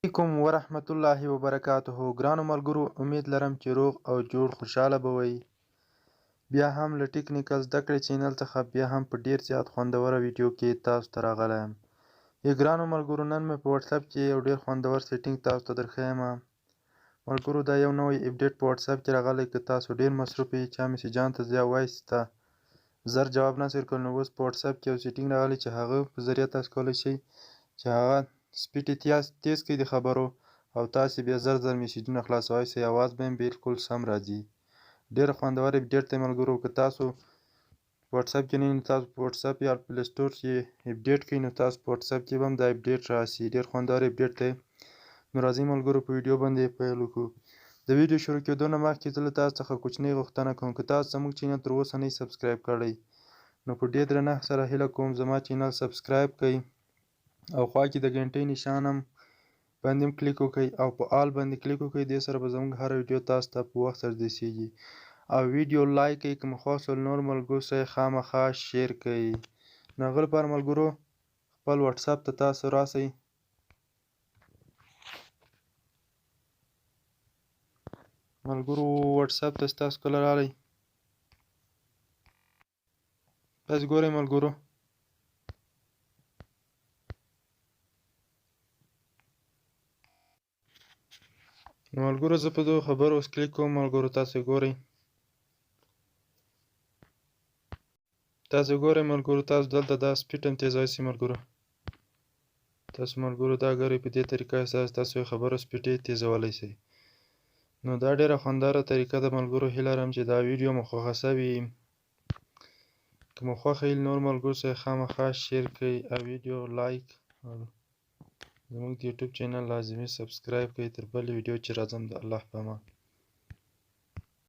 علیکم ورحمت الله وبرکاته. ګرانو ملګرو، امید لرم چې روغ او جوړ خوشحاله به وئ. بیا هم له ټیکنیکل زده کړې چینل څخه بیا هم په ډیر زیات خوندوره ویډیو کې تاسو ته راغلی یم. ګرانو ملګرو، نن مې په واتساپ کې یو ډیر خوندور سیټینګ تاسو ته درښیم. ملګرو، دا یو نوی اپډیټ په واتساپ کې راغلی. که تاسو ډیر مصروف یئ، چا میسیجانو ته ځئ او وایس ته زر جواب نه شئ ورکولی، نو اوس په واتساپ کې یو سیټینګ راغلی چې هغه په ذریعه تاسو کولی شئ چې هغه سپیډ تیز کړئ د خبرو او تاسې بیا زر میسیجونه خلاصولی شئ. اواز به هم بالکل سم راځي. ډېر خوندور اپډیټ دی ملګرو. که تاسو په واتساپ کې نه یئ، نو تاسو په واتساپ یا پلی سټور کې اپډیټ کړئ، نو تاسو په واتساپ کې به هم دا اپډیټ راشي. ډېر خوندور اپډیټ دی. نو راځئ ملګرو، په ویډیو باندې پیل وکړو. د ویډیو شروع کېدو نه مخکې زه له تاسو څخه کوچنۍ غوښتنه کوم. که تاسو زموږ چینل تر اوسه نه یې سبسکرایب کړی، نو په ډېر درنښت سره هیله کوم زما چینل سبسکرایب کړئ او خوا کې د ګنټۍ نښان هم باندې هم کلیک وکړئ او په آل باندې کلیک وکړئ. دې سره به زموږ هره ویډیو تاسو ته په وخت سره رسیږي. او ویډیو لایک کړئ، که مو خوښ شول نور ملګرو سره یې خامخا شیر کړئ. نو هغه لپاره ملګرو خپل واتساپ ته تاسو راسئ. ملګرو واتساپ ته ستاسو کله راغلی، تاسو ګورئ ملګرو. نو ملګرو زه په دغو خبرو اوس کلیک کوم. ملګرو تاسو ګورئ، ملګرو تاسو دلته دا سپیډ هم تیزولی شئ. ملګرو تاسو ملګرو دا ګورئ، په دې طریقه تاسو خبرو سپیډ یې تیزولی شئ. نو دا ډیره خوندوره طریقه ده ملګرو. هیله لرم چې دا ویډیو مو خوښه شوې. که مو خوښه وي نور ملګرو سره خامخا شیر کړئ او ویډیو لایک او زموږ د یوټیوب چینل لازمي سبسکرایب کړئ. تر بلې ویډیو چې راځم، د الله په امان.